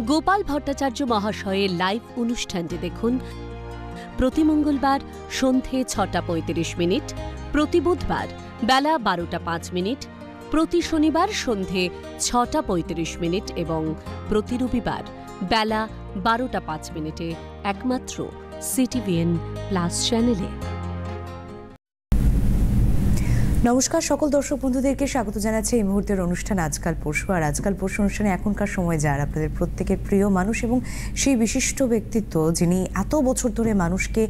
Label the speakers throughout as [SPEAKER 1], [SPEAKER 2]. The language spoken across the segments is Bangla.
[SPEAKER 1] গোপাল ভট্টাচার্য মহাশয়ের লাইভ অনুষ্ঠানটি দেখুন প্রতি মঙ্গলবার সন্ধে 6:35, প্রতি বুধবার বেলা 12:05, প্রতি শনিবার সন্ধে 6:35 এবং প্রতি রবিবার বেলা 12:05 একমাত্র সিটিভিএন প্লাস চ্যানেলে।
[SPEAKER 2] নমস্কার সকল দর্শক বন্ধুদেরকে স্বাগত জানাচ্ছি এই মুহূর্তের অনুষ্ঠান আজকাল পরশু। আর আজকাল পরশু অনুষ্ঠানে এখনকার সময় যার আপনাদের প্রত্যেকের প্রিয় মানুষ এবং সেই বিশিষ্ট ব্যক্তিত্ব যিনি এত বছর ধরে মানুষকে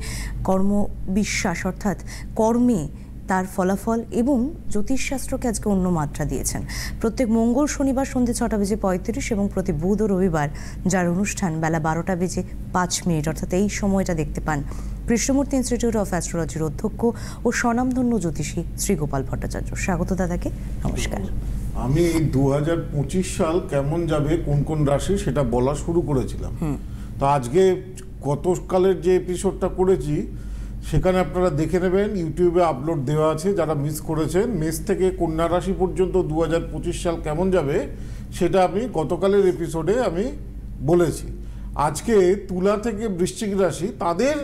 [SPEAKER 2] কর্মবিশ্বাস অর্থাৎ কর্মে তার ফলাফল এবং জ্যোতিষশাস্ত্রকে আজকে অন্য মাত্রা দিয়েছেন। প্রত্যেক মঙ্গল শনিবার সন্ধ্যে 6:35 এবং প্রতি বুধ ও রবিবার যার অনুষ্ঠান বেলা 12:05 অর্থাৎ এই সময়টা দেখতে পান কৃষ্ণমূর্তি ইনস্টিটিউট অফ অ্যাস্ট্রোলজির অধ্যক্ষ ও স্বনামধন্য জ্যোতিষী শ্রী গোপাল ভট্টাচার্য। স্বাগত দাদাকে, নমস্কার।
[SPEAKER 3] আমি 2025 সাল কেমন যাবে কোন কোন রাশি সেটা বলা শুরু করেছিলাম। তো আজকে গতকালের যে এপিসোডটা করেছি সেখানে আপনারা দেখে নেবেন, ইউটিউবে আপলোড দেওয়া আছে যারা মিস করেছেন। মেষ থেকে কন্যা রাশি পর্যন্ত 2025 সাল কেমন যাবে সেটা আমি গতকালের এপিসোডে আমি বলেছি। আজকে তুলা থেকে বৃশ্চিক রাশি তাদের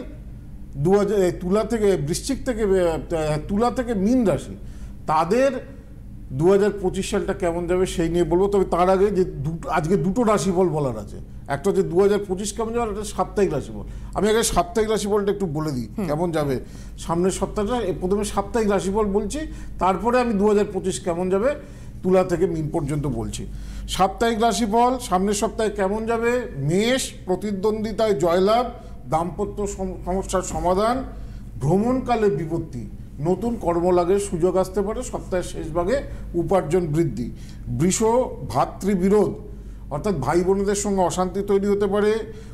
[SPEAKER 3] তুলা থেকে মীন রাশি তাদের 2025 সালটা কেমন যাবে সেই নিয়ে বলবো। তবে তার আগে যে আজকে দুটো রাশিফল বলার আছে, একটা হচ্ছে 2025 কেমন যাবে, একটা সাপ্তাহিক রাশিফল। আমি আগে সাপ্তাহিক রাশিফলটা একটু বলে দিই কেমন যাবে সামনের সপ্তাহটা। প্রথমে সাপ্তাহিক রাশিফল বলছি, তারপরে আমি 2025 কেমন যাবে তুলা থেকে মীন পর্যন্ত বলছি। সাপ্তাহিক রাশিফল সামনের সপ্তাহে কেমন যাবে। মেষ, প্রতিদ্বন্দ্বিতায় জয়লাভ, দাম্পত্য সমস্যার সমাধান, ভ্রমণকালে বিপত্তি, নতুন কর্মলাভের সুযোগ আসতে পারে, সপ্তাহের শেষ ভাগে উপার্জন বৃদ্ধি। বৃষ, ভাতৃবিরোধ অর্থাৎ ভাই বোনদের সঙ্গে অশান্তি তৈরি হতে পারে,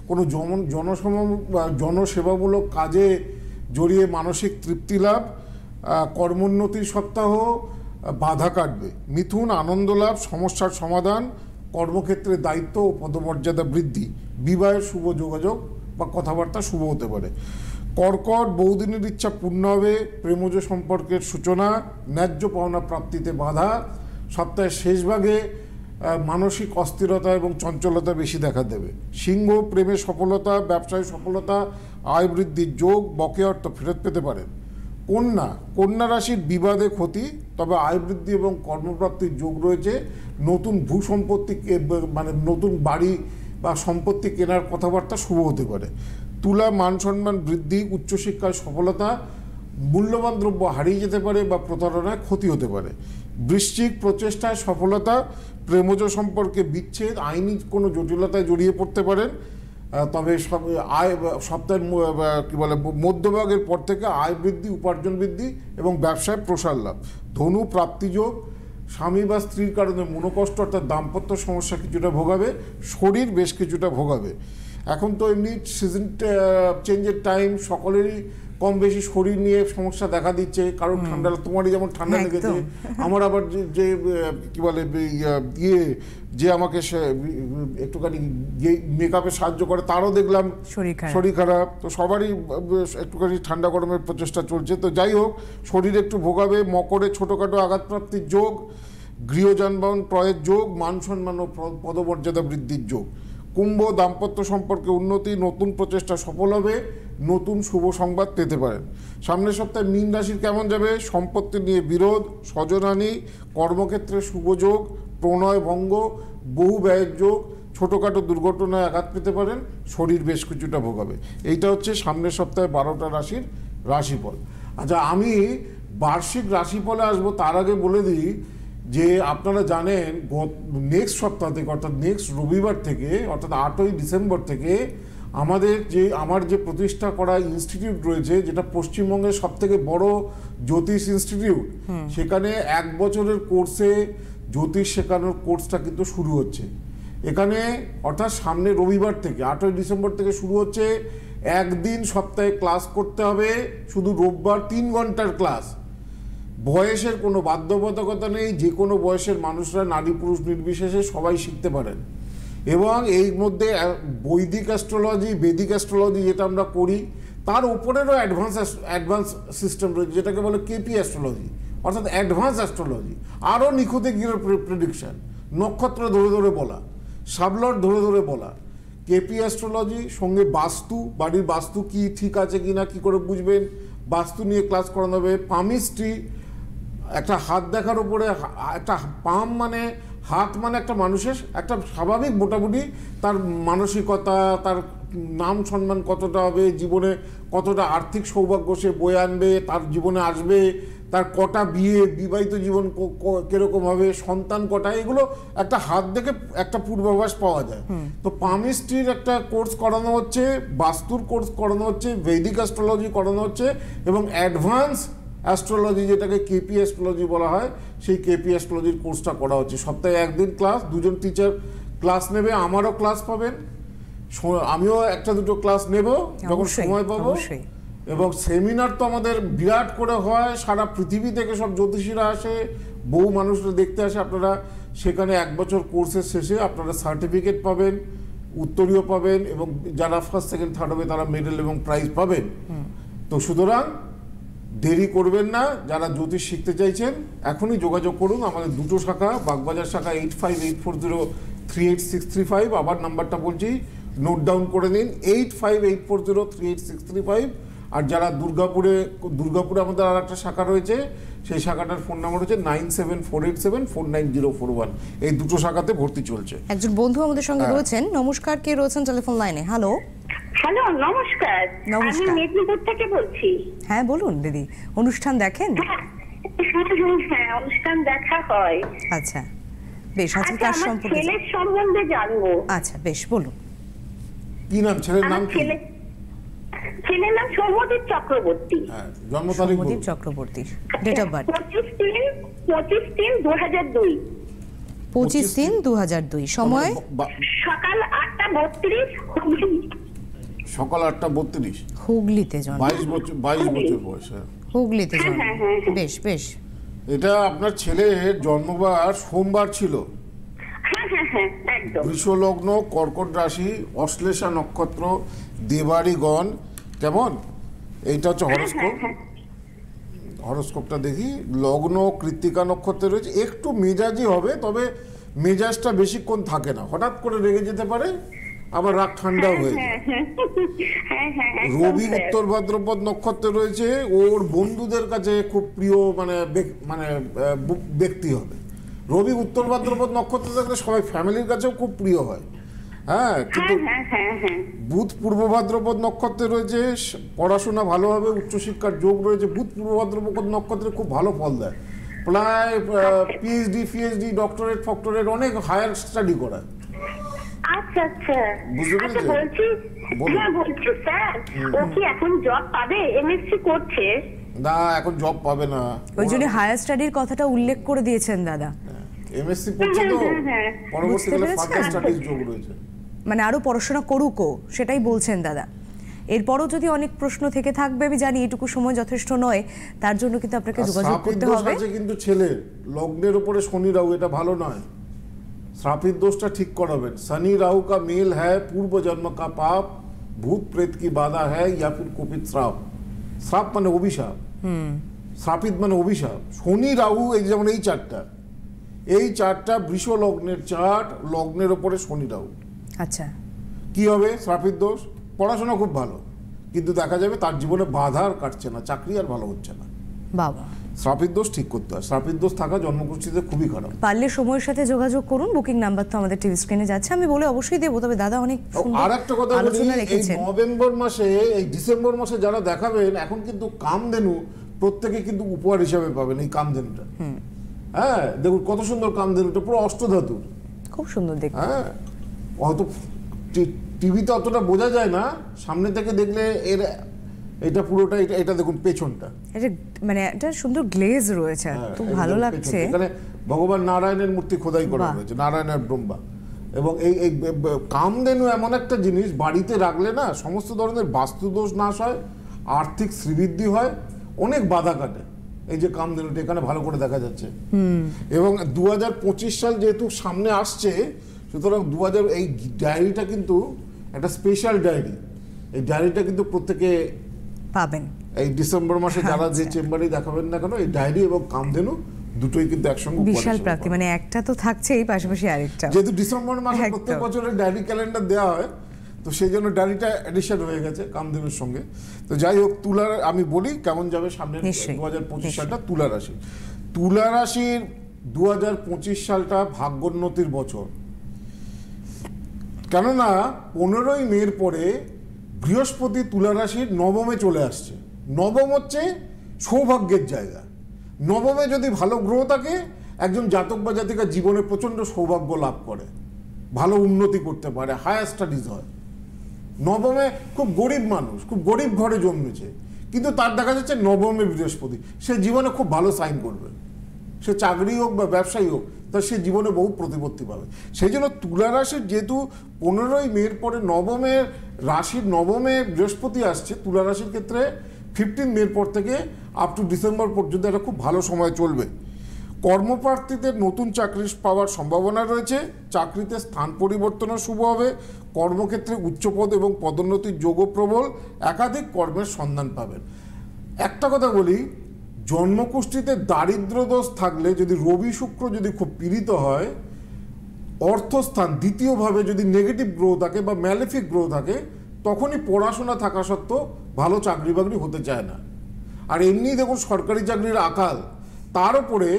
[SPEAKER 3] কোনো জনসেবামূলক কাজে জড়িয়ে মানসিক তৃপ্তি লাভ, কর্মোন্নতির সপ্তাহ, বাধা কাটবে। মিথুন, আনন্দ লাভ, সমস্যার সমাধান, কর্মক্ষেত্রে দায়িত্ব ও পদমর্যাদা বৃদ্ধি, বিবাহের শুভ যোগাযোগ বা কথাবার্তা শুভ হতে পারে। কর্কট, বহুদিনের ইচ্ছা পূর্ণ হবে, প্রেমজ সম্পর্কের সূচনা, ন্যায্য পাওনা প্রাপ্তিতে বাধা, সপ্তাহের শেষ ভাগে মানসিক অস্থিরতা এবং চঞ্চলতা বেশি দেখা দেবে। সিংহ, প্রেমে সফলতা, ব্যবসায় সফলতা, আয় বৃদ্ধির যোগ, বকেয়া অর্থ ফেরত পেতে পারেন। কন্যা রাশির বিবাদে ক্ষতি, তবে আয় বৃদ্ধি এবং কর্মপ্রাপ্তির যোগ রয়েছে। নতুন ভূসম্পত্তি মানে নতুন বাড়ি বা সম্পত্তি কেনার কথাবার্তা শুভ হতে পারে। তুলা, মান সম্মান বৃদ্ধি, উচ্চশিক্ষায় সফলতা, মূল্যবান দ্রব্য হারিয়ে যেতে পারে বা প্রতারণায় ক্ষতি হতে পারে। বৃশ্চিক, প্রচেষ্টায় সফলতা, প্রেমজ সম্পর্কে বিচ্ছেদ, আইনি কোনো জটিলতায় জড়িয়ে পড়তে পারেন। তবে সপ্তাহের মধ্যভাগের পর থেকে আয় বৃদ্ধি, উপার্জন বৃদ্ধি এবং ব্যবসায় প্রসার লাভ। ধনু, প্রাপ্তিযোগ, স্বামী বা স্ত্রীর কারণে মনোকষ্ট অর্থাৎ দাম্পত্য সমস্যা কিছুটা ভোগাবে, শরীর বেশ কিছুটা ভোগাবে। এখন তো এমনি সিজন চেঞ্জের টাইম, সকলেরই কম বেশি শরীর নিয়ে সমস্যা দেখা দিচ্ছে। কারণ ঠান্ডা, তোমারই যেমন ঠান্ডা লেগেছে, আমার আবার যে কি বলে যে আমাকে একটুখানি মেকআপে সাহায্য করে তারও দেখলাম শরীর খারাপ। তো সবারই একটুখানি ঠান্ডা গরমের প্রচেষ্টা চলছে। তো যাই হোক, শরীর একটু ভোগাবে। মকরে, ছোটোখাটো আঘাতপ্রাপ্তির যোগ, গৃহ যানবাহন ক্রয়ের যোগ, মান সম্মান ও পদমর্যাদা বৃদ্ধির যোগ। কুম্ভ, দাম্পত্য সম্পর্কে উন্নতি, নতুন প্রচেষ্টা সফল হবে, নতুন শুভ সংবাদ পেতে পারেন। সামনের সপ্তাহে মীন রাশির কেমন যাবে। সম্পত্তি নিয়ে বিরোধ, স্বজনহানি, কর্মক্ষেত্রে শুভযোগ, প্রণয় ভঙ্গ, বহু ব্যয়ের যোগ, ছোটোখাটো দুর্ঘটনায় আঘাত পেতে পারেন, শরীর বেশ কিছুটা ভোগাবে। এইটা হচ্ছে সামনের সপ্তাহে 12টা রাশির রাশিফল। আচ্ছা, আমি বার্ষিক রাশিফলে আসবো তার আগে বলে দিই যে আপনারা জানেন নেক্সট সপ্তাহ থেকে অর্থাৎ নেক্সট রবিবার থেকে অর্থাৎ 8ই ডিসেম্বর থেকে আমার যে প্রতিষ্ঠা করা ইনস্টিটিউট রয়েছে, যেটা পশ্চিমবঙ্গের সবথেকে বড় জ্যোতিষ ইনস্টিটিউট, সেখানে 1 বছরের কোর্সে জ্যোতিষ শেখানোর কোর্সটা কিন্তু শুরু হচ্ছে এখানে। অর্থাৎ সামনে রবিবার থেকে 8ই ডিসেম্বর থেকে শুরু হচ্ছে। একদিন সপ্তাহে ক্লাস করতে হবে, শুধু রোববার 3 ঘন্টার ক্লাস। বয়সের কোনো বাধ্যবাধকতা নেই, যে কোনো বয়সের মানুষরা, নারী পুরুষ নির্বিশেষে সবাই শিখতে পারেন। এবং এই মধ্যে বৈদিক অ্যাস্ট্রোলজি, বেদিক অ্যাস্ট্রোলজি যেটা আমরা করি, তার উপরেরও অ্যাডভান্স সিস্টেম রয়েছে, যেটাকে বলে কেপি অ্যাস্ট্রোলজি অর্থাৎ অ্যাডভান্স অ্যাস্ট্রোলজি। আরও নিখুঁতে গিয়ে প্রেডিকশান, নক্ষত্র ধরে ধরে বলা, সাবলট ধরে ধরে বলা, কেপি অ্যাস্ট্রোলজি সঙ্গে বাস্তু, বাড়ির বাস্তু কি ঠিক আছে কি না কি করে বুঝবেন, বাস্তু নিয়ে ক্লাস করানো হবে। পামিস্ট্রি, একটা হাত দেখার উপরে একটা পাম মানে হাত মানে একটা মানুষের একটা স্বাভাবিক মোটামুটি তার মানসিকতা, তার নাম সম্মান কতটা হবে, জীবনে কতটা আর্থিক সৌভাগ্য সে বয়ে আনবে, তার জীবনে আসবে, তার কটা বিয়ে, বিবাহিত জীবন কিরকম হবে, সন্তান কটা, এগুলো একটা হাত দেখে একটা পূর্বাভাস পাওয়া যায়। তো পামিস্ট্রির একটা কোর্স করানো হচ্ছে, বাস্তুর কোর্স করানো হচ্ছে, বৈদিক অ্যাস্ট্রোলজি করানো হচ্ছে এবং অ্যাডভান্স অ্যাস্ট্রোলজি যেটাকে কেপি অ্যাস্ট্রোলজি বলা হয়, সেই কেপি অ্যাস্ট্রোলজির কোর্সটা করা হচ্ছে। সপ্তাহে একদিন ক্লাস, দুজন টিচার ক্লাস নেবে, আমারও ক্লাস পাবেন, আমিও একটা দুটো ক্লাস নেব যখন সময় পাবো। এবং সেমিনার তো আমাদের বিরাট করে হয়, সারা পৃথিবী থেকে সব জ্যোতিষীরা আসে, বহু মানুষরা দেখতে আসে। আপনারা সেখানে 1 বছর কোর্সের শেষে আপনারা সার্টিফিকেট পাবেন, উত্তরীয় পাবেন এবং যারা ফার্স্ট সেকেন্ড থার্ড হবে তারা মেডেল এবং প্রাইজ পাবেন। তো সুতরাং দেরি করবেন না, যারা জ্যোতিষ শিখতে চাইছেন এখনই যোগাযোগ করুন। আমাদের দুটো শাখা, বাগবাজার শাখা 8584038635, আবার নাম্বারটা বলছি, নোট ডাউন করে নিন, 8584038635। আর যারা দুর্গাপুরে আমাদের আর একটা শাখা রয়েছে, সেই শাখাটার ফোন নাম্বার হচ্ছে 9748749041। এই দুটো শাখাতে ভর্তি চলছে।
[SPEAKER 2] একজন বন্ধু আমাদের সঙ্গে রয়েছেন। নমস্কার, কে রয়েছেন টেলিফোন লাইনে? হ্যালো।
[SPEAKER 4] হ্যালো, নমস্কার। আমি মেদিনীপুর থেকে বলছি।
[SPEAKER 2] হ্যাঁ বলুন দিদি, অনুষ্ঠান দেখেন?
[SPEAKER 4] হ্যাঁ, অনুষ্ঠান দেখা হয়।
[SPEAKER 2] আচ্ছা বেশ, আজকে কার সম্পর্কে?
[SPEAKER 4] ছেলের সম্বন্ধে জানবো।
[SPEAKER 2] আচ্ছা বেশ, বলুন।
[SPEAKER 3] কি নাম ছেলের নাম? কি
[SPEAKER 4] ছেলের নাম সৌম্যদীপ চক্রবর্তী।
[SPEAKER 3] জন্ম তারিখ?
[SPEAKER 2] Soumyadip Chakraborty. Date of birth?
[SPEAKER 4] 25/3/2002।
[SPEAKER 2] 25/3/2002। সময়?
[SPEAKER 4] সকাল 8:32।
[SPEAKER 3] সকাল 8:32।
[SPEAKER 2] হুগলিতে জন্ম।
[SPEAKER 3] 22 বছর বয়স।
[SPEAKER 2] হুগলিতে জন্ম। বেশ বেশ।
[SPEAKER 3] এটা আপনার ছেলের জন্মবার সোমবার ছিল। বৃষ লগ্ন, কর্কট রাশি, অশ্লেষা নক্ষত্র, দেবাড়িগণ। কেমন? এইটা হচ্ছে হরস্কোপ। হরস্কোপটা দেখি। লগ্ন কৃত্তিকা নক্ষত্রে রয়েছে। একটু মেজাজি হবে, তবে মেজাজটা বেশিক্ষণ থাকে না, হঠাৎ করে রেগে যেতে পারে, আবার রাগ ঠান্ডাও হয়ে যায়। রবি উত্তর ভাদ্রপদ নক্ষত্রে রয়েছে। ওর বন্ধুদের কাছে খুব প্রিয় মানে ব্যক্তি হবে। রবি উত্তর ভাদ্রপদ নক্ষত্রে থাকলে সবাই ফ্যামিলির কাছেও খুব প্রিয় হয়। হ্যাঁ, কিন্তু বুধ পূর্ব ভাদ্রপদ নক্ষত্রে রয়েছে, পড়াশোনা ভালো হবে, উচ্চশিক্ষার যোগ রয়েছে। বুধ পূর্ব ভাদ্রপদ নক্ষত্রে খুব ভালো ফল দেয়, প্রায় পিএইচডি ডক্টরেট ফক্টরেট অনেক হায়ার স্টাডি করায়।
[SPEAKER 4] আচ্ছা আচ্ছা,
[SPEAKER 3] বুঝতে পেরেছেন?
[SPEAKER 4] বলছি স্যার, ও কি এখন জব পাবে? এমএসসি করছে।
[SPEAKER 3] না, এখন জব পাবে না।
[SPEAKER 2] ওই জন্য হায়ার স্টাডির কথাটা উল্লেখ করে দিয়েছেন দাদা।
[SPEAKER 3] এমএসসি পড়ছে তো, পরবর্তীকালে ফার্দার স্টাডিজ যোগ রয়েছে।
[SPEAKER 2] মানে আরো পড়াশোনা করুকো, সেটাই বলছেন দাদা। এরপরও যদি অনেক প্রশ্ন থেকে থাকবে, আমি জানি এটুকু সময় যথেষ্ট নয়, তার জন্য কিন্তু আপনাকে যোগাযোগ করতে হবে।
[SPEAKER 3] কিন্তু ছেলে লগ্নের উপরে শনি রাহু, এটা ভালো নয়। श्रापित दोषটা ঠিক করাবেন। शनि राहु का मेल है, पूर्व जन्म का पाप, भूत प्रेत की बाधा है या फिर कुपित श्राप। श्राप মানে অভিশাপ, শ্রাপিত মানে অভিশাপ। শনি রাহু এই যেমন এই চারটা বৃষ লগ্নের চার্ট, লগ্নের উপরে শনি রাহু।
[SPEAKER 2] আচ্ছা,
[SPEAKER 3] কি হবে? শ্রাপিত দোষ। পড়াশোনা খুব ভালো, কিন্তু দেখা যাবে তার জীবনে বাধা আর কাটছে না, চাকরি আর ভালো হচ্ছে না।
[SPEAKER 2] বাবা,
[SPEAKER 3] শ্রাপিত দোষ ঠিক করতে হয়। শ্রাপিত দোষ থাকা জন্মকুষ্ঠিতে খুবই খারাপ।
[SPEAKER 2] পারলে সময়ের সাথে যোগাযোগ করুন। বুকিং নাম্বার তো আমাদের টিভি স্ক্রিনে যাচ্ছে, আমি বলে অবশ্যই দেবো। তবে দাদা অনেক
[SPEAKER 3] আর একটা কথা বলি, এই নভেম্বর মাসে, এই ডিসেম্বর মাসে যারা দেখাবেন, এখন কিন্তু কামধেনু প্রত্যেকে কিন্তু উপহার হিসাবে পাবেন এই কামধেনুটা। হ্যাঁ, দেখুন কত সুন্দর কামধেনুটা, পুরো অষ্টধাতু,
[SPEAKER 2] খুব সুন্দর দেখতে।
[SPEAKER 3] হ্যাঁ, হয়তো টিভিতে অতটা বোঝা যায় না, সামনে থেকে দেখলে এর এটা পুরোটা, এটা দেখুন পেছনটা,
[SPEAKER 2] এটা মানে একটা সুন্দর গ্লেজ রয়েছে, খুব ভালো লাগছে।
[SPEAKER 3] এখানে ভগবান নারায়ণের মূর্তি খোদাই করা রয়েছে, নারায়ণ আর ব্রহ্মা। এবং এই কামধেনু এমন একটা জিনিস, বাড়িতে রাখলে না সমস্ত ধরনের বাস্তুদোষ নাশ হয়, আর্থিক শ্রীবৃদ্ধি হয়, অনেক বাধা কাটে। এই যে কামধেনুটা এখানে ভালো করে দেখা যাচ্ছে। এবং 2025 সাল যেহেতু সামনে আসছে, সুতরাং এই ডায়েরিটা কিন্তু একটা স্পেশাল ডায়েরি। এই ডায়েরিটা কিন্তু প্রত্যেকে পাবেন। এই ডিসেম্বর মাসে যারা যে চেম্বারে দেখাবেন না কেন, এই ডায়েরি এবং কামধেনু দুটোই কিন্তু একসঙ্গে
[SPEAKER 2] বিশাল প্রাপ্তি, মানে একটা তো থাকছেই, পাশাপাশি আরেকটা।
[SPEAKER 3] যেহেতু ডিসেম্বর মাসে প্রত্যেক বছরের ডায়েরি ক্যালেন্ডার দেওয়া হয়, তো সেই জন্য ডায়েরিটা এডিশন হয়ে গেছে কামদেবের সঙ্গে। তো যাই হোক, তুলার আমি বলি কেমন যাবে সামনে 2025 সালটা তুলা রাশি। তুলা রাশির 2025 সালটা ভাগ্যোন্নতির বছর, কেননা 15ই মের পরে বৃহস্পতি তুলা রাশির নবমে চলে আসছে। নবম হচ্ছে সৌভাগ্যের জায়গা। নবমে যদি ভালো গ্রহ থাকে, একজন জাতক বা জাতিকা জীবনে প্রচণ্ড সৌভাগ্য লাভ করে, ভালো উন্নতি করতে পারে, হায়ার স্টাডিজ হয়। নবমে খুব গরিব মানুষ, খুব গরিব ঘরে জন্মেছে, কিন্তু তার দেখা যাচ্ছে নবমে বৃহস্পতি, সে জীবনে খুব ভালো সাইন করবে। সে চাকরি হোক বা ব্যবসায়ী হোক, তার সে জীবনে বহু প্রতিপত্তি পাবে। সেই জন্য তুলা রাশির যেহেতু 15ই মের পরে নবমের রাশির নবমে বৃহস্পতি আসছে, তুলা রাশির ক্ষেত্রে 15 মের পর থেকে আপ টু ডিসেম্বর পর্যন্ত একটা খুব ভালো সময় চলবে। কর্মপ্রার্থীদের নতুন চাকরি পাওয়ার সম্ভাবনা রয়েছে। চাকরিতে স্থান পরিবর্তনও শুভ হবে। কর্মক্ষেত্রে উচ্চপদ এবং পদোন্নতির যোগও প্রবল। একাধিক কর্মের সন্ধান পাবেন। একটা কথা বলি, জন্মকুষ্ঠিতে দারিদ্র দোষ থাকলে, যদি রবি শুক্র যদি খুব পীড়িত হয়, অর্থস্থান দ্বিতীয়ভাবে যদি নেগেটিভ গ্রহ থাকে বা ম্যালেফিক গ্রহ থাকে, তখনই পড়াশোনা থাকা সত্ত্বেও ভালো চাকরি বাকরি হতে চায় না। আর এমনি দেখুন সরকারি চাকরির আকাল, তার উপরে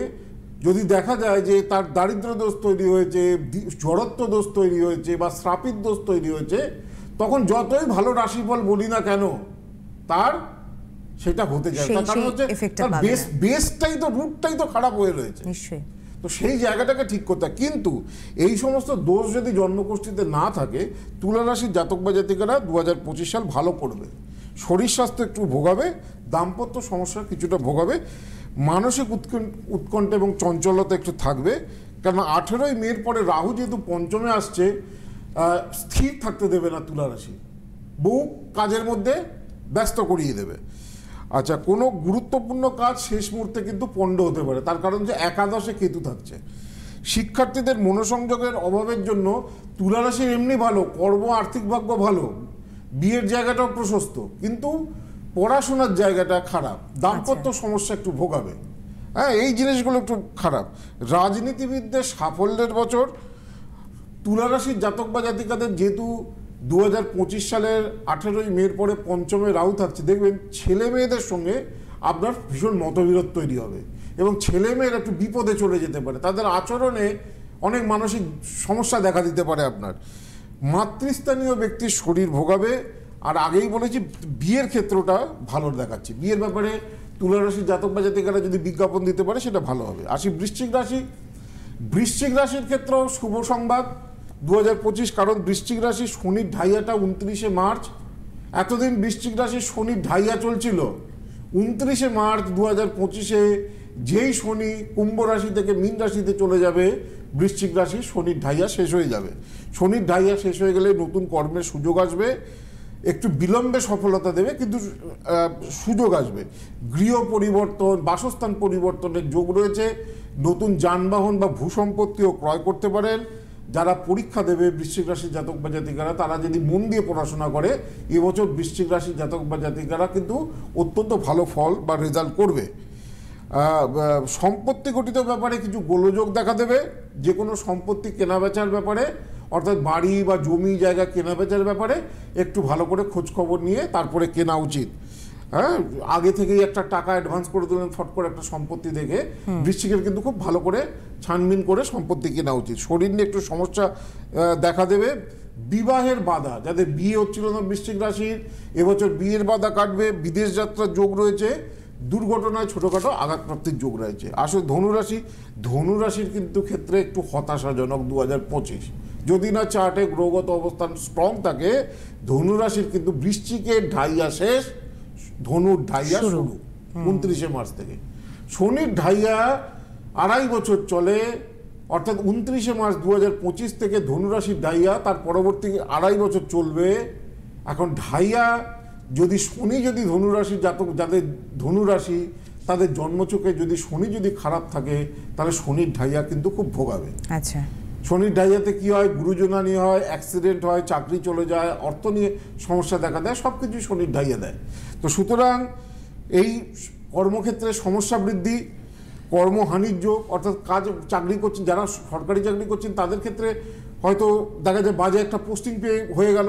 [SPEAKER 3] যদি দেখা যায় যে তার দারিদ্র দোষ তৈরি হয়েছে, জড়ত্ব দোষ তৈরি হয়েছে বা শ্রাপিত দোষ তৈরি হয়েছে, তখন যতই ভালো রাশিফল বলি না কেন, তার সেটা হতে যায়। তার কারণ হচ্ছে তার বেসটাই তো, রুটটাই তো খারাপ হয়ে রয়েছে। তো সেই জায়গাটাকে ঠিক করতে হয়। কিন্তু এই সমস্ত দোষ যদি জন্মকুষ্ঠিতে না থাকে, তুলা রাশির জাতক বা জাতিকারা 2025 সাল ভালো করবে। শরীর স্বাস্থ্য একটু ভোগাবে, দাম্পত্য সমস্যা কিছুটা ভোগাবে, মানসিক উৎকণ্ঠা এবং চঞ্চলতা একটু থাকবে। কারণ 18ই মের পরে রাহু যেহেতু পঞ্চমে আসছে, স্থির থাকতে দেবে না তুলা রাশি, বহু কাজের মধ্যে ব্যস্ত করিয়ে দেবে। আচ্ছা, কোনো গুরুত্বপূর্ণ কাজ শেষ মুহূর্তে কিন্তু পণ্ড হতে পারে, তার কারণ যে একাদশে কেতু থাকছে। শিক্ষার্থীদের মনোসংযোগের অভাবের জন্য তুলা রাশির এমনি ভালো, কর্ম আর্থিক ভাগ্য ভালো, বিয়ের জায়গাটাও প্রশস্ত, কিন্তু পড়াশোনার জায়গাটা খারাপ, দাম্পত্য সমস্যা একটু ভোগাবে। হ্যাঁ, এই জিনিসগুলো একটু খারাপ। রাজনীতিবিদদের সাফল্যের বছর। তুলা রাশির জাতক বা জাতিকাদের যেহেতু 2025 সালের 18ই মের পরে পঞ্চমে রাহু থাকছে, দেখবেন ছেলে মেয়েদের সঙ্গে আপনার ভীষণ মতবিরোধ তৈরি হবে এবং ছেলে মেয়েরা একটু বিপদে চলে যেতে পারে, তাদের আচরণে অনেক মানসিক সমস্যা দেখা দিতে পারে আপনার। মাতৃস্থানীয় ব্যক্তির শরীর ভোগাবে। আর আগেই বলেছি বিয়ের ক্ষেত্রটা ভালো দেখাচ্ছে। বিয়ের ব্যাপারে তুলা রাশির জাতক বা জাতিকারা যদি বিজ্ঞাপন দিতে পারে সেটা ভালো হবে। আসি বৃশ্চিক রাশি। বৃশ্চিক রাশির ক্ষেত্রেও শুভ সংবাদ 2025, কারণ বৃশ্চিক রাশি শনির ঢাইয়াটা 29শে মার্চ। এতদিন বৃশ্চিক রাশির শনির ঢাইয়া চলছিল। 29শে মার্চ 2025-এ যেই শনি কুম্ভ রাশি থেকে মীন রাশিতে চলে যাবে, বৃশ্চিক রাশি শনির ঢাইয়া শেষ হয়ে যাবে। শনির ঢাইয়া শেষ হয়ে গেলে নতুন কর্মের সুযোগ আসবে, একটু বিলম্বে সফলতা দেবে, কিন্তু সুযোগ আসবে। গৃহ পরিবর্তন, বাসস্থান পরিবর্তনের যোগ রয়েছে। নতুন যানবাহন বা ভূসম্পত্তিও ক্রয় করতে পারেন। যারা পরীক্ষা দেবে বৃশ্চিক রাশির জাতক বা জাতিকারা, তারা যদি মন দিয়ে পড়াশোনা করে, এবছর বৃশ্চিক রাশির জাতক বা জাতিকারা কিন্তু অত্যন্ত ভালো ফল বা রেজাল্ট করবে। সম্পত্তি গঠিত ব্যাপারে কিছু গোলযোগ দেখা দেবে। যে কোনো সম্পত্তি কেনাবেচার ব্যাপারে, অর্থাৎ বাড়ি বা জমি জায়গা কেনাবেচার ব্যাপারে একটু ভালো করে খোঁজ খবর নিয়ে তারপরে কেনা উচিত। হ্যাঁ, আগে থেকেই একটা টাকা অ্যাডভান্স করে দিলেন ফট করে একটা সম্পত্তি দেখে, বৃশ্চিকের কিন্তু খুব ভালো করে ছানবিন করে সম্পত্তি কেনা উচিত। শরীর নিয়ে একটু সমস্যা দেখা দেবে। বিবাহের বাধা, যাদের বিয়ে হচ্ছিল না বৃশ্চিক রাশির, এবছর বিয়ের বাধা কাটবে। বিদেশ যাত্রার যোগ রয়েছে। দুর্ঘটনায় ছোটোখাটো আঘাতপ্রাপ্তির যোগ রয়েছে। আসলে ধনুরাশির কিন্তু ক্ষেত্রে একটু হতাশাজনক 2025। যদি না চার্টে গ্রহগত অবস্থান স্ট্রং থাকে, ধনুরাশির কিন্তু বৃশ্চিকের ঢাইয়া শেষ, ধনুর ঢাইয়া শুরু 29শে মার্চ থেকে। শনির ঢাইয়া 2.5 বছর চলে, অর্থাৎ 29শে মার্চ 2025 থেকে ধনুরাশির ঢাইয়া তার পরবর্তী 2.5 বছর চলবে। এখন ঢাইয়া যদি শনি যদি ধনুরাশির জাতক, যাদের ধনুরাশি তাদের জন্মচক্রে যদি শনি যদি খারাপ থাকে, তাহলে শনির ঢাইয়া কিন্তু খুব ভোগাবে।
[SPEAKER 2] আচ্ছা,
[SPEAKER 3] শনির ঢাইয়াতে কি হয়? গুরুজনানি হয়, অ্যাক্সিডেন্ট হয়, চাকরি চলে যায়, অর্থ নিয়ে সমস্যা দেখা দেয়, সব কিছুই শনির ঢাইয়া দেয়। তো সুতরাং এই কর্মক্ষেত্রে সমস্যা বৃদ্ধি, কর্মহানির যোগ, অর্থাৎ চাকরি করছেন যারা সরকারি চাকরি করছেন তাদের ক্ষেত্রে হয়তো দেখা যায় বাজে একটা পোস্টিং পেয়ে হয়ে গেল,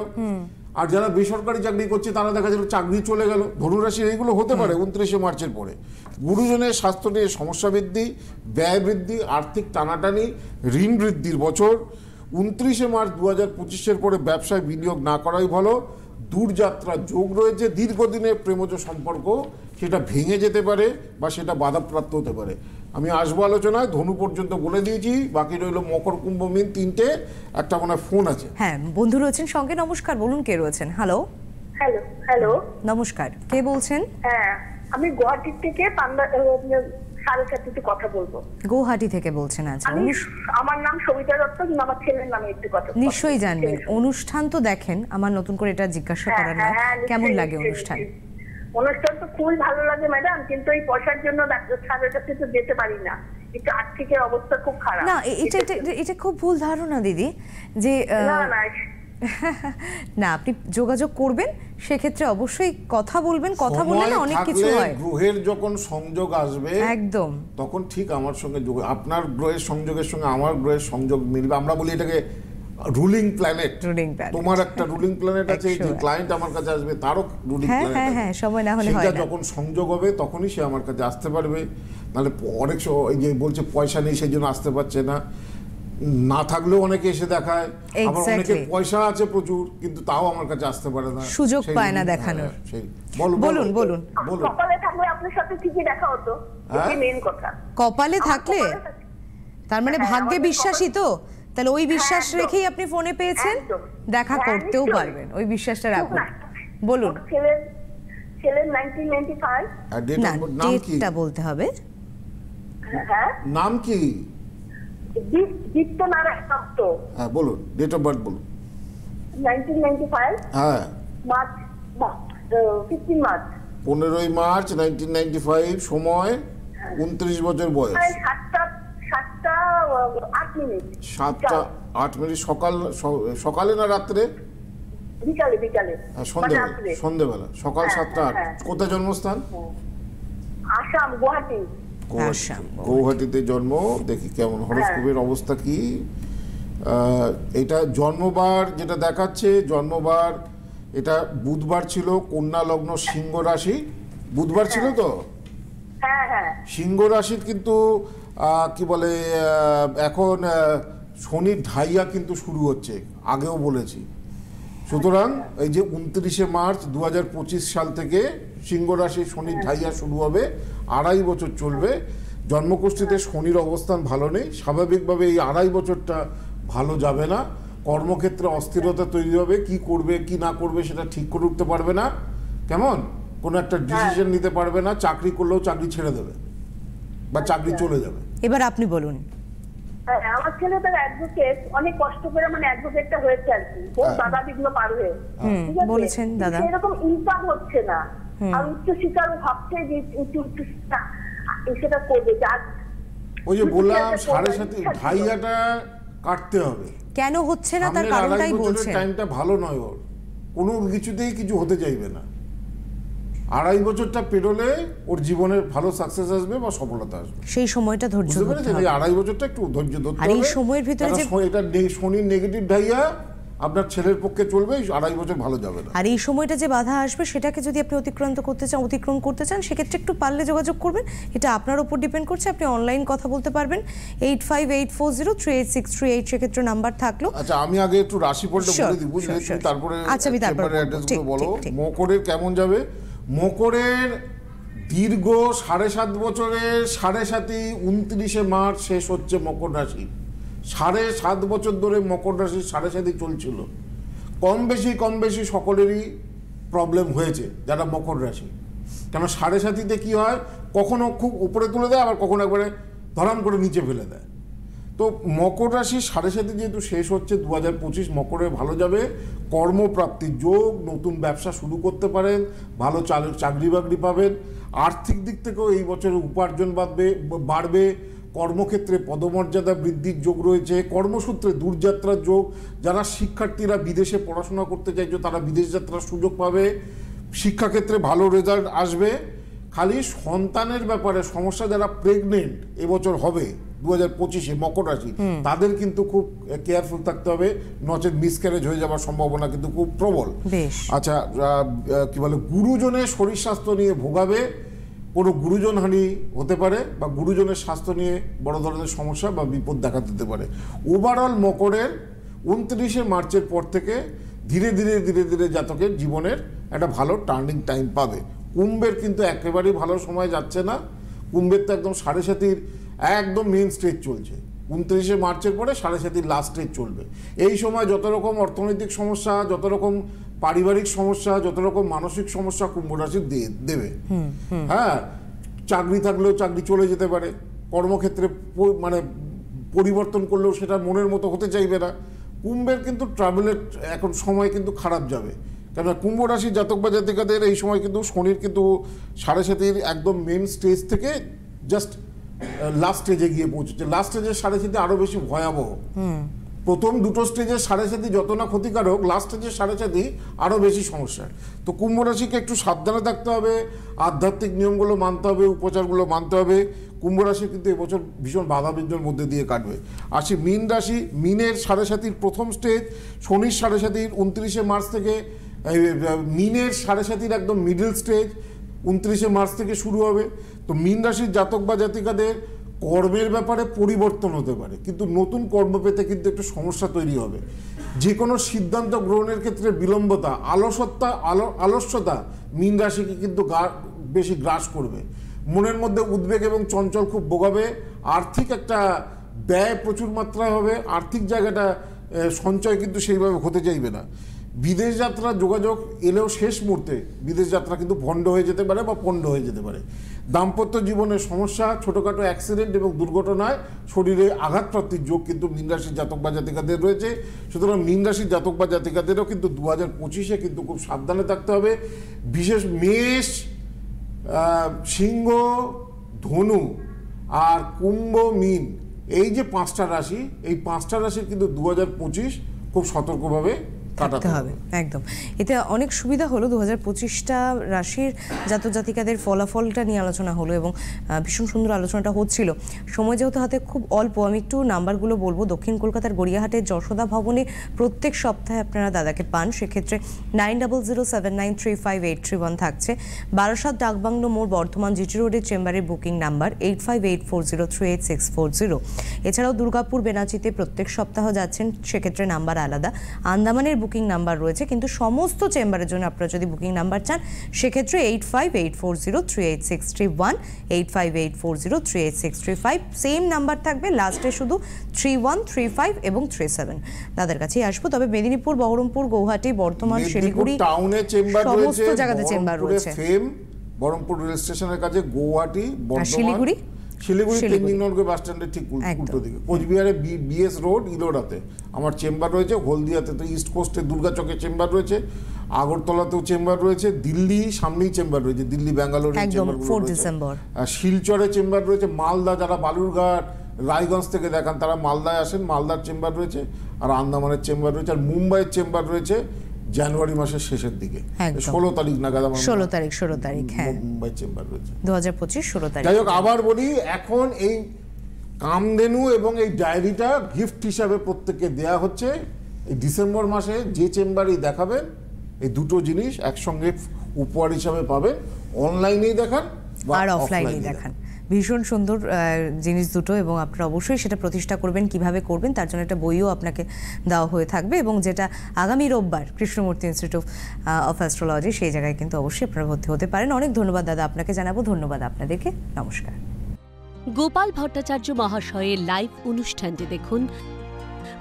[SPEAKER 3] আর যারা বেসরকারি চাকরি করছে তারা দেখা যায় চাকরি চলে গেল। ধনুরাশির এইগুলো হতে পারে 29শে মার্চের পরে। গুরুজনের স্বাস্থ্য নিয়ে সমস্যা বৃদ্ধি, ব্যয় বৃদ্ধি, আর্থিক টানাটানি, ঋণ বৃদ্ধির বছর। 29শে মার্চ 2025-এর পরে ব্যবসায় বিনিয়োগ না করাই ভালো। দূরযাত্রার যোগ রয়েছে, দীর্ঘদিনের প্রেমজ সম্পর্ক সেটা ভেঙে যেতে পারে বা সেটা বাধাপ্রাপ্ত হতে পারে। আমি আসবো আলোচনায়, ধনু পর্যন্ত বলে দিয়েছি, বাকি রইল মকর, কুম্ভ, মীন, তিনটে। একটা মনে ফোন আছে।
[SPEAKER 2] হ্যাঁ, বন্ধু রয়েছেন সঙ্গে। নমস্কার, বলুন কে রয়েছেন? হ্যালো
[SPEAKER 4] হ্যালো হ্যালো
[SPEAKER 2] নমস্কার, কে বলছেন?
[SPEAKER 4] হ্যাঁ, আমি গুয়াহাটি থেকে 7:30 কথা বলবো।
[SPEAKER 2] গৌহাটি থেকে বলছেন? আচ্ছা,
[SPEAKER 4] আমার নাম সবিতা দত্ত, কিন্তু আমার ছেলের নামে একটু কথা
[SPEAKER 2] নিশ্চয়ই জানবেন। অনুষ্ঠান তো দেখেন, আমার নতুন করে এটা জিজ্ঞাসা করার নয়, কেমন লাগে অনুষ্ঠান?
[SPEAKER 4] অনুষ্ঠান তো খুব ভালো লাগে ম্যাডাম, কিন্তু এই পয়সার জন্য ডাক্তার সাহেবের কাছে তো যেতে পারি না, একটু আর্থিকের অবস্থা খুব খারাপ।
[SPEAKER 2] না, এটা খুব ভুল ধারণা দিদি, যে না আপনি যোগাযোগ করবেন, সেক্ষেত্রে অবশ্যই কথা বলবেন। কথা বললে না অনেক কিছু হয়।
[SPEAKER 3] গ্রহের যখন সংযোগ আসবে
[SPEAKER 2] একদম
[SPEAKER 3] তখন ঠিক আমার সঙ্গে আপনার গ্রহের সংযোগের সঙ্গে আমার গ্রহের সংযোগ মিলবে। আমরা বলি এটাকে রুলিং প্ল্যানেট। তোমার একটা রুলিং প্ল্যানেট আছে, যে ক্লায়েন্ট আমার কাছে আসবে তারও রুলিং প্ল্যানেট আছে।
[SPEAKER 2] হ্যাঁ, সময় না হলে হয় না।
[SPEAKER 3] সেটা যখন সংযোগ হবে তখনই সে আমার কাছে আসতে পারবে। নাহলে অনেক এই যে বলছে পয়সা নেই সেই জন্য আসতে পারছে না, না থাকলেও অনেকে এসে দেখায়। আবার অনেকের পয়সা আছে প্রচুর, কিন্তু তাও আমার কাছে আসতে পারে না,
[SPEAKER 2] সুযোগ পায় না দেখানোর। বলুন বলুন।
[SPEAKER 4] কপালে থাকলে আপনার সাথে ঠিকই দেখা হতো, এই মেইন কথা।
[SPEAKER 2] কপালে থাকলে তার মানে ভাগ্যে বিশ্বাসী তো, তাহলে ওই বিশ্বাস রেখেই আপনি ফোনে পেয়েছেন, দেখা করতেও পারবেন, ওই বিশ্বাসটা রাখুন। বলুন।
[SPEAKER 4] ছেলের 1995।
[SPEAKER 2] না, ডেটটা বলতে হবে।
[SPEAKER 4] হ্যাঁ,
[SPEAKER 3] নাম কি?
[SPEAKER 4] দীপ্ত নারায়ণ দত্ত।
[SPEAKER 3] হ্যাঁ বলুন, ডেট অফ বার্থ বলুন।
[SPEAKER 4] 1995।
[SPEAKER 3] হ্যাঁ,
[SPEAKER 4] মার্চ 15 মার্চ।
[SPEAKER 3] 15ই মার্চ 1995। সময় 29 বছর বয়স। 7:08। সকালে না রাত্রে?
[SPEAKER 4] বিকালে।
[SPEAKER 3] সন্ধ্যেবেলা। সকাল 7:08। কোথায় জন্মস্থান?
[SPEAKER 4] আসাম, গুয়াহাটি।
[SPEAKER 3] গৌহাটিতে জন্ম। দেখি কেমন হরোস্কোপের অবস্থা কি। এটা জন্মবার যেটা দেখাচ্ছে, জন্মবার এটা বুধবার ছিল, কন্যা লগ্ন, সিংহ রাশি। বুধবার ছিল তো? সিংহ রাশির কিন্তু কি বলে এখন শনির ঢাইয়া কিন্তু শুরু হচ্ছে, আগেও বলেছি। সুতরাং এই যে 29শে মার্চ 2025 সাল থেকে সিংহ রাশি শনির ঢাইয়া শুরু হবে, 2.5 বছর চলবে। জন্মকুষ্ঠিতে শনির অবস্থান ভালো নেই, স্বাভাবিকভাবে এই 2.5 বছরটা ভালো যাবে না। কর্মক্ষেত্রে অস্থিরতা তৈরি হবে, কি করবে কি না করবে সেটা ঠিক করে উঠতে পারবে না। কেমন কোনো একটা ডিসিশন নিতে পারবে না, চাকরি করলেও চাকরি ছেড়ে দেবে বা চাকরি চলে যাবে।
[SPEAKER 2] এবার আপনি বলুন।
[SPEAKER 4] আমার ছেলে তার অ্যাডভোকেট, অনেক কষ্ট করে মানে অ্যাডভোকেটটা হয়েছে আর কি, খুব বাধা বিঘ্ন পার হয়ে।
[SPEAKER 2] বলেছেন দাদা,
[SPEAKER 4] এরকম ইনকাম হচ্ছে না, আর উচ্চ শিক্ষার ভাবছে যে সেটা করবে।
[SPEAKER 3] ওই যে বললাম 7.5 ঢাইয়াটা কাটতে হবে।
[SPEAKER 2] কেন হচ্ছে না তার কারণটাই বলছেন।
[SPEAKER 3] টাইমটা ভালো নয় ওর, কোনো কিছুতেই কিছু হতে চাইবে না। 2.5 বছরটা পেরোলে ওর জীবনের ভালো সাকসেস আসবে বা সফলতা আসবে।
[SPEAKER 2] সেই সময়টা ধৈর্য ধরতে হবে।
[SPEAKER 3] 2.5 বছরটা একটু ধৈর্য ধরতে হবে।
[SPEAKER 2] আর এই সময়ের ভিতরে যে
[SPEAKER 3] এটা শনির নেগেটিভ ঢাইয়া আপনার ছেলের পক্ষে চলবে, 2.5 বছর ভালো যাবে না।
[SPEAKER 2] আর এই সময়টা যে বাধা আসবে সেটাকে যদি আপনি অতিক্রম করতে চান সেক্ষেত্রে একটু পারলে যোগাযোগ করবেন। এটা আপনার উপর ডিপেন্ড করছে। আপনি অনলাইন কথা বলতে পারবেন 8584038638, সেক্ষেত্রে নাম্বার থাকলো।
[SPEAKER 3] আচ্ছা, আমি আগে একটু রাশিফলটা বলে দিই, বুঝলে? তারপরে অ্যাড্রেসগুলো বলো। মকরের কেমন যাবে? মকরের দীর্ঘ 7.5 বছরের 7.5ই 29শে মার্চ শেষ হচ্ছে মকর রাশি। 7.5 বছর ধরে মকর রাশির 7.5ই চলছিল। কম বেশি সকলেরই প্রবলেম হয়েছে যারা মকর রাশি। কেন 7.5তে কি হয়, কখনো খুব উপরে তুলে দেয়, আবার কখনো একবারে ধরাম করে নিচে ফেলে দেয়। তো মকর রাশির 7.5 যেহেতু শেষ হচ্ছে 2025, মকরে ভালো যাবে। কর্মপ্রাপ্তির যোগ, নতুন ব্যবসা শুরু করতে পারেন, ভালো চাকরি বাকরি পাবেন। আর্থিক দিক থেকেও এই বছরের উপার্জন বাড়বে। কর্মক্ষেত্রে পদমর্যাদা বৃদ্ধির যোগ রয়েছে। কর্মসূত্রে দূরযাত্রার যোগ। যারা শিক্ষার্থীরা বিদেশে পড়াশোনা করতে চাইছে তারা বিদেশ যাত্রার সুযোগ পাবে। শিক্ষাক্ষেত্রে ভালো রেজাল্ট আসবে। খালি সন্তানের ব্যাপারে সমস্যা, যারা প্রেগনেন্ট এবছর হবে 2025-এ মকর রাশি, তাদের কিন্তু খুব কেয়ারফুল থাকতে হবে, নচেত মিসক্যারেজ হয়ে যাওয়ার সম্ভাবনা কিন্তু খুব প্রবল। আচ্ছা, কি বলে, গুরুজনের শরীর স্বাস্থ্য নিয়ে ভোগাবে, কোনো গুরুজন হানি হতে পারে বা গুরুজনের স্বাস্থ্য নিয়ে বড় ধরনের সমস্যা বা বিপদ দেখা দিতে পারে। ওভারঅল মকরের 29শে মার্চের পর থেকে ধীরে ধীরে ধীরে ধীরে জাতকের জীবনের একটা ভালো টার্নিং টাইম পাবে। কুম্ভের কিন্তু একেবারেই ভালো সময় যাচ্ছে না। কুম্ভের তো একদম 7.5 একদম মেন স্টেজ চলছে। 29শে মার্চের পরে 7.5 লাস্ট স্টেজ চলবে। এই সময় যত রকম অর্থনৈতিক সমস্যা, যত রকম পারিবারিক সমস্যা, যত রকম মানসিক সমস্যা কুম্ভ রাশি দেবে। হ্যাঁ, চাকরি থাকলেও চাকরি চলে যেতে পারে, কর্মক্ষেত্রে মানে পরিবর্তন করলেও সেটা মনের মতো হতে চাইবে না। কুম্ভের কিন্তু ট্রাভেলের এখন সময় কিন্তু খারাপ যাবে, কেন কুম্ভ রাশির জাতক বা জাতিকাদের এই সময় কিন্তু শনির কিন্তু 7.5 একদম মেন স্টেজ থেকে জাস্ট লাস্ট স্টেজে গিয়ে পৌঁছেছে। লাস্ট স্টেজের 7.5 আরো বেশি ভয়াবহ। প্রথম দুটো স্টেজের 7.5 যত না ক্ষতিকারক, লাস্ট স্টেজের 7.5 আরো বেশি সমস্যা। তো কুম্ভ রাশিকে একটু সাবধানে থাকতে হবে, আধ্যাত্মিক নিয়মগুলো মানতে হবে, উপচারগুলো মানতে হবে। কুম্ভ রাশি কিন্তু এবছর ভীষণ বাধা বিঘ্নের মধ্যে দিয়ে কাটবে। আসি মীন রাশি। মীনের 7.5 প্রথম স্টেজ, শনির 7.5 29শে মার্চ থেকে, মীনের 7.5 একদম মিডল স্টেজ 29শে মার্চ থেকে শুরু হবে। তো মীন রাশির জাতক বা জাতিকাদের কর্মের ব্যাপারে পরিবর্তন হতে পারে, কিন্তু নতুন কর্ম পেতে কিন্তু একটু সমস্যা তৈরি হবে। যে কোনো সিদ্ধান্ত গ্রহণের ক্ষেত্রে বিলম্বতা, আলস্যতা মীন রাশিকে কিন্তু বেশি গ্রাস করবে। মনের মধ্যে উদ্বেগ এবং চঞ্চল খুব ভোগাবে। আর্থিক একটা ব্যয় প্রচুর মাত্রায় হবে, আর্থিক জায়গাটা সঞ্চয় কিন্তু সেইভাবে হতে চাইবে না। বিদেশ যাত্রা যোগাযোগ এলেও শেষ মুহূর্তে বিদেশ যাত্রা কিন্তু ভণ্ড হয়ে যেতে পারে বা পণ্ড হয়ে যেতে পারে। দাম্পত্য জীবনের সমস্যা, ছোটোখাটো অ্যাক্সিডেন্ট এবং দুর্ঘটনায় শরীরে আঘাতপ্রাপ্তির যোগ কিন্তু মীন রাশির জাতক বা জাতিকাদের রয়েছে। সুতরাং মীন রাশির জাতক বা জাতিকাদেরও কিন্তু 2025-এ কিন্তু খুব সাবধানে থাকতে হবে। বিশেষ মেষ, সিংহ, ধনু আর কুম্ভ, মীন, এই যে 5টা রাশি, এই 5টা রাশির কিন্তু 2025 খুব সতর্কভাবে কাটাতে হবে।
[SPEAKER 2] একদম, এতে অনেক সুবিধা হলো। 2025টা রাশির জাতক জাতিকাদের ফলাফলটা নিয়ে আলোচনা হলো এবং ভীষণ সুন্দর আলোচনাটা হচ্ছিল। সময় যেহেতু হাতে খুব অল্প, আমি একটু নাম্বারগুলো বলবো। দক্ষিণ কলকাতার গড়িয়াহাটের যশোদা ভবনে প্রত্যেক সপ্তাহে আপনারা দাদাকে পান, সেক্ষেত্রে 9007935831 থাকছে। বারাসাত ডাকবাংলো মোড় বর্ধমান জিটি রোডের চেম্বারের বুকিং নাম্বার 8584038640। এছাড়াও দুর্গাপুর বেনাচিতে প্রত্যেক সপ্তাহ যাচ্ছেন, সেক্ষেত্রে নাম্বার আলাদা। আন্দামানের বুকিং নাম্বার রয়েছে, কিন্তু সমস্ত চেম্বারের জন্য আপনারা যদি বুকিং নাম্বার চান সেক্ষেত্রে 8584038631, 8584038635, সেম নাম্বার থাকবে, লাস্টে শুধু 3135 এবং 37। তাদের কাছেই আসবো। তবে মেদিনীপুর, বহরমপুর, গৌহাটি, বর্ধমান, শিলিগুড়ি
[SPEAKER 3] টাউনে চেম্বার রয়েছে,
[SPEAKER 2] সমস্ত জায়গাতে চেম্বার রয়েছে।
[SPEAKER 3] বহরমপুর রেল স্টেশনের কাছে, গৌহাটি, বর্ধমান, শিলিগুড়ি তেঞ্জিং নগর বাস স্ট্যান্ডের ঠিক উল্টো দিকে, কোচবিহারে বিএস রোড, ইলোরাতে আমার চেম্বার রয়েছে। হলদিয়াতে তো ইস্ট কোস্টে দুর্গাচকে চেম্বার রয়েছে, আগরতলাতেও চেম্বার রয়েছে, দিল্লি সামনেই চেম্বার রয়েছে, দিল্লি ব্যাঙ্গালোরে চেম্বার রয়েছে, শিলচরে চেম্বার রয়েছে। মালদা, যারা বালুরঘাট, রায়গঞ্জ থেকে দেখান তারা মালদায় আসেন, মালদার চেম্বার রয়েছে, আর আন্দামানের চেম্বার রয়েছে, আর মুম্বাইয়ের চেম্বার রয়েছে জানুয়ারি মাসের শেষের দিকে, 16 তারিখ নাগাদ, আমার
[SPEAKER 2] 16 তারিখ হ্যাঁ,
[SPEAKER 3] মুম্বাই চেম্বার রয়েছে
[SPEAKER 2] 2025 16 তারিখ।
[SPEAKER 3] যাই হোক, আবার বলি, এখন এই কামধেনু এবং এই ডায়েরিটা গিফট হিসাবে প্রত্যেককে দেয়া হচ্ছে। এই ডিসেম্বর মাসে যে চেম্বারেই দেখাবেন, এই দুটো জিনিস একসঙ্গে উপহার হিসাবে পাবেন। অনলাইনেই দেখান
[SPEAKER 2] আর অফলাইনেই দেখান। ভীষণ সুন্দর জিনিস দুটো, এবং আপনারা অবশ্যই সেটা প্রতিষ্ঠা করবেন। কিভাবে করবেন তার জন্য একটা বইও আপনাকে দেওয়া হয়ে থাকবে, এবং যেটা আগামী রোববার কৃষ্ণমূর্তি ইনস্টিটিউট অফ অ্যাস্ট্রোলজি, সেই জায়গায় কিন্তু অবশ্যই আপনারা ভর্তি হতে পারেন। অনেক ধন্যবাদ দাদা আপনাকে জানাবো। ধন্যবাদ আপনাদেরকে, নমস্কার।
[SPEAKER 1] গোপাল ভট্টাচার্য মহাশয়ের লাইভ অনুষ্ঠানটি দেখুন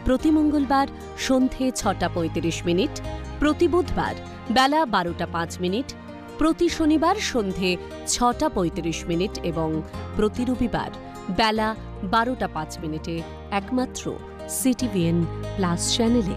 [SPEAKER 1] প্রতি মঙ্গলবার সন্ধে 6:35, প্রতি বুধবার বেলা 12:05, প্রতি শনিবার সন্ধে 6:35 এবং প্রতি রবিবার বেলা 12:05 একমাত্র CTVN+ চ্যানেলে।